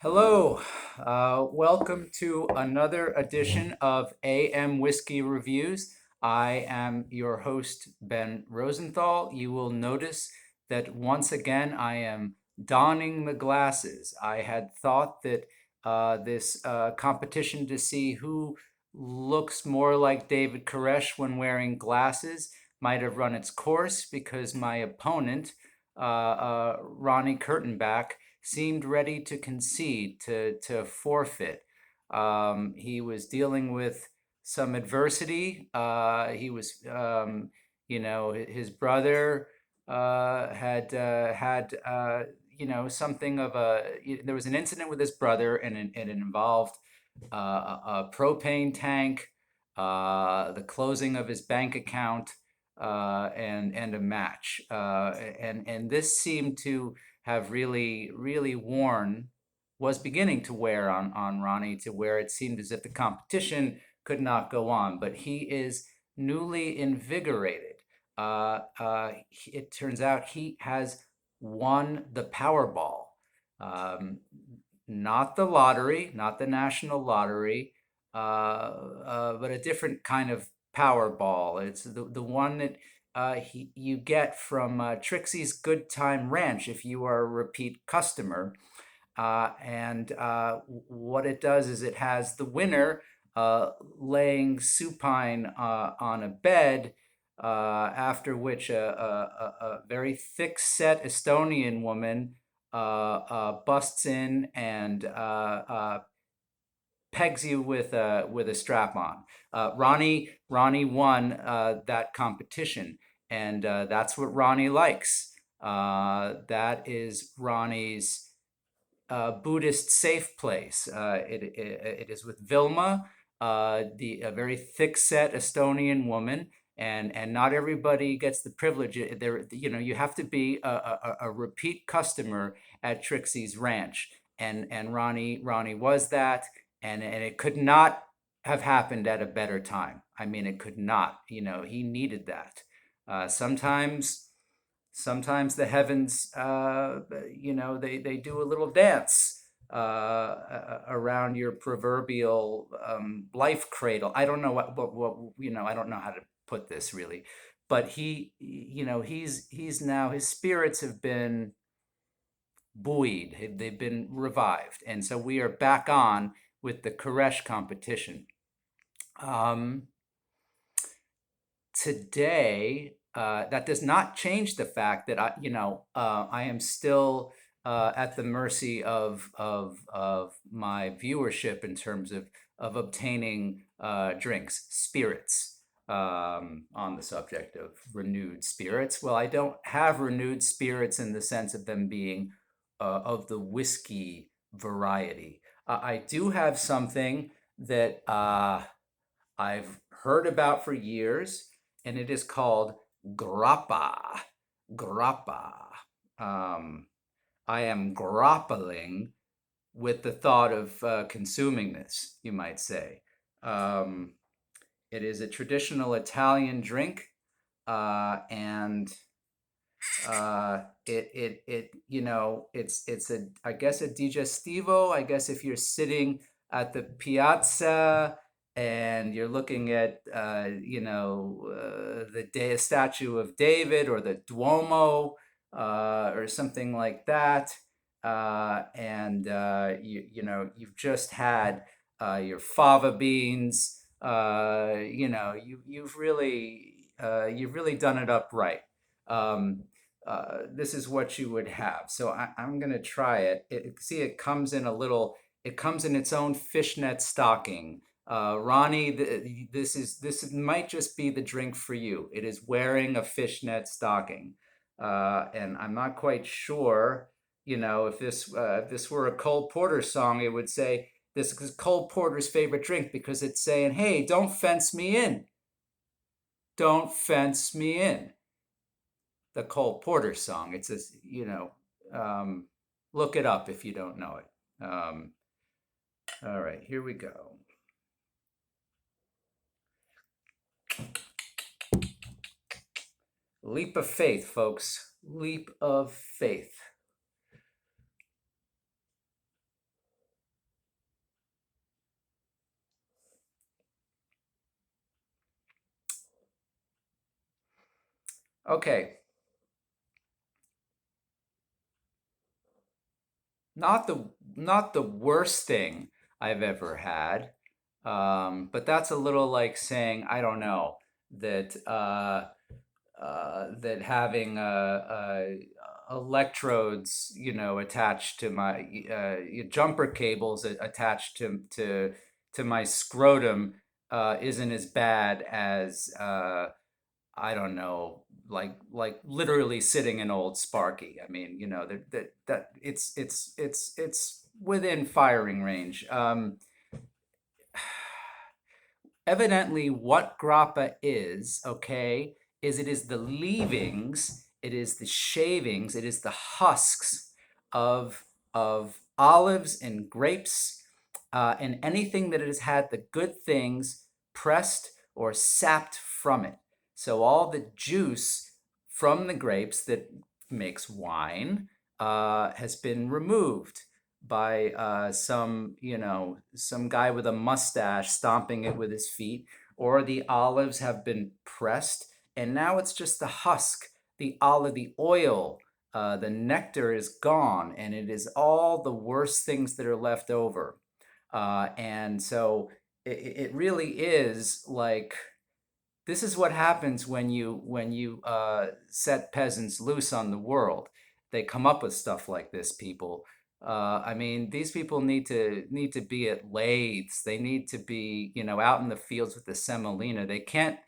Hello, welcome to another edition of AM Whiskey Reviews. I am your host, Ben Rosenthal. You will notice that once again I am donning the glasses. I had thought that this competition to see who looks more like David Koresh when wearing glasses might have run its course because my opponent, Ronnie Kurtenbach, seemed ready to concede, to forfeit. He was dealing with some adversity. His brother had something of there was an incident with his brother, and it involved a propane tank, the closing of his bank account, and a match. And this seemed to have really was beginning to wear on Ronnie, to where it seemed as if the competition could not go on. But he is newly invigorated. It turns out he has won the Powerball. Um, Not the lottery, not the national lottery, but a different kind of Powerball. It's the one that you get from Trixie's Good Time Ranch if you are a repeat customer. And what it does is it has the winner laying supine on a bed, after which a very thick-set Estonian woman busts in and pegs you with a strap on. Ronnie won that competition, and that's what Ronnie likes. That is Ronnie's Buddhist safe place. It is with Vilma, a very thick-set Estonian woman, and not everybody gets the privilege. There, you have to be a repeat customer at Trixie's Ranch, and Ronnie was that, and it could not have happened at a better time. I mean, it could not. He needed that. Sometimes the heavens, they do a little dance around your proverbial life cradle. I don't know I don't know how to put this really, but he's now, his spirits have been buoyed, they've been revived, and so we are back on with the Koresh competition. Um, Today, that does not change the fact that I am still at the mercy of my viewership in terms of obtaining drinks, spirits, on the subject of renewed spirits. Well, I don't have renewed spirits in the sense of them being of the whiskey variety. I do have something that I've heard about for years, and it is called grappa. Grappa. Um, I am grappling with the thought of consuming this, you might say. Um, it is a traditional Italian drink, and it's a, I guess, a digestivo. I guess if you're sitting at the piazza and you're looking at the statue of David or the Duomo, or something like that, and you've just had your fava beans. You've really done it up right. Um, this is what you would have. So I'm gonna try it. See, it comes in its own fishnet stocking. Ronnie, this might just be the drink for you. It is wearing a fishnet stocking, and I'm not quite sure. If this were a Cole Porter song, it would say this is Cole Porter's favorite drink because it's saying, "Hey, don't fence me in. Don't fence me in." The Cole Porter song. It's a, look it up if you don't know it. All right, here we go. Leap of faith, folks. Leap of faith. Okay, not the not the worst thing I've ever had, but that's a little like saying I don't know that that having electrodes, attached to my jumper cables attached to my scrotum isn't as bad as I don't know, like literally sitting in old Sparky. I mean, that it's within firing range. Evidently what grappa is, okay, is it is the leavings, it is the shavings, it is the husks of olives and grapes, and anything that has had the good things pressed or sapped from it. So all the juice from the grapes that makes wine has been removed by some guy with a mustache stomping it with his feet, or the olives have been pressed, and now it's just the husk, the olive, the oil, the nectar is gone, and it is all the worst things that are left over. And so it really is like this is what happens when you set peasants loose on the world. They come up with stuff like this, people. I mean, these people need to be at lathes. They need to be, out in the fields with the semolina. They can't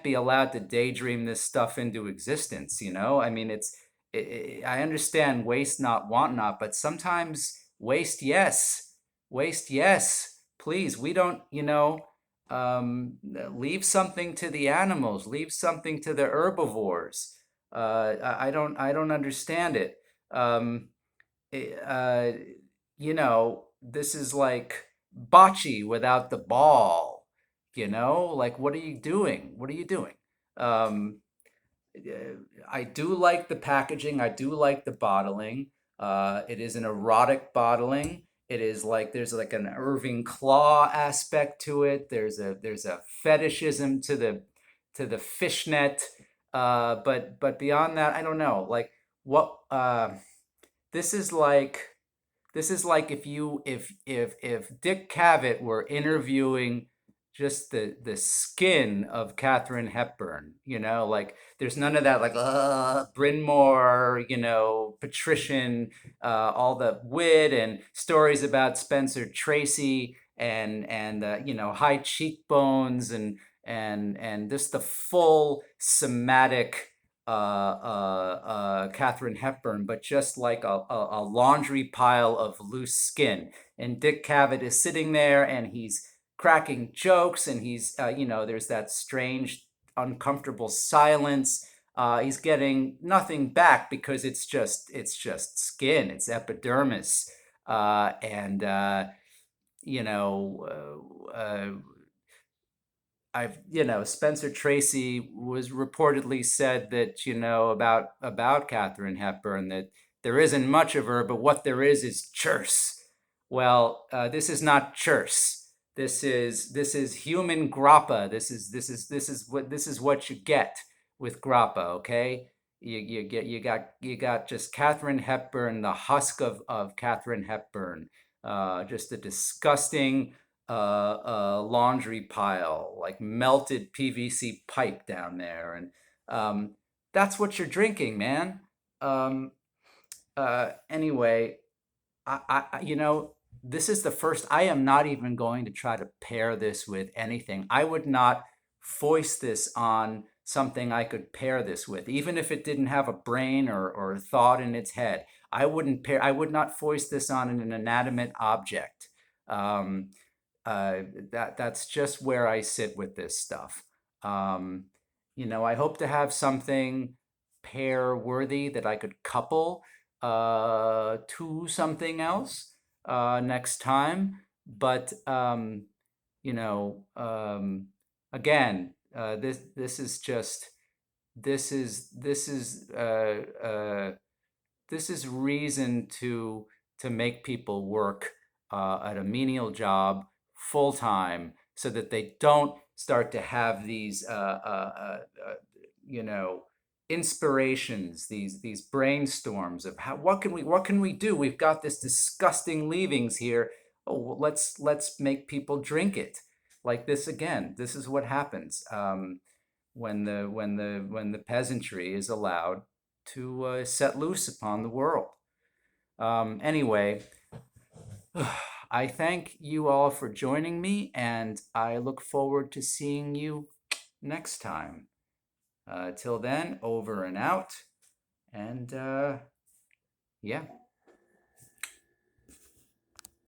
be allowed to daydream this stuff into existence. I mean, I understand waste not, want not, but sometimes waste, yes, waste, yes. Please, we don't, leave something to the animals, leave something to the herbivores. I don't understand it. Um, eh, uh, this is like bocce without the ball. Like what are you doing? What are you doing? Um, I do like the packaging. I do like the bottling. It is an erotic bottling. It is like there's like an Irving Claw aspect to it. There's a fetishism to the fishnet. But beyond that, I don't know. Like what this is like this is like if Dick Cavett were interviewing just the skin of Katharine Hepburn, like there's none of that like Bryn Mawr, patrician, all the wit and stories about Spencer Tracy and high cheekbones and just the full somatic Katharine Hepburn, but just like a laundry pile of loose skin. And Dick Cavett is sitting there and he's cracking jokes and there's that strange, uncomfortable silence. He's getting nothing back because it's just skin, it's epidermis. And, you know, Spencer Tracy was reportedly said that, about Katharine Hepburn that there isn't much of her, but what there is churse. Well, this is not churse. This is human grappa. This is what you get with grappa. Okay, you got just Katharine Hepburn, the husk of Katharine Hepburn, just a disgusting laundry pile, like melted PVC pipe down there, and that's what you're drinking, man. Um, anyway, this is the first. I am not even going to try to pair this with anything. I would not foist this on something I could pair this with, even if it didn't have a brain or a thought in its head. I would not foist this on an inanimate object. Um, that's just where I sit with this stuff. Um, I hope to have something pair worthy that I could couple to something else next time. But you know, again, this is reason to make people work at a menial job full time so that they don't start to have these you know inspirations, these brainstorms of how what can we do? We've got this disgusting leavings here. Oh, well, let's make people drink it. Like this again. This is what happens when the peasantry is allowed to set loose upon the world. Anyway, I thank you all for joining me, and I look forward to seeing you next time. Till then, over and out. And yeah.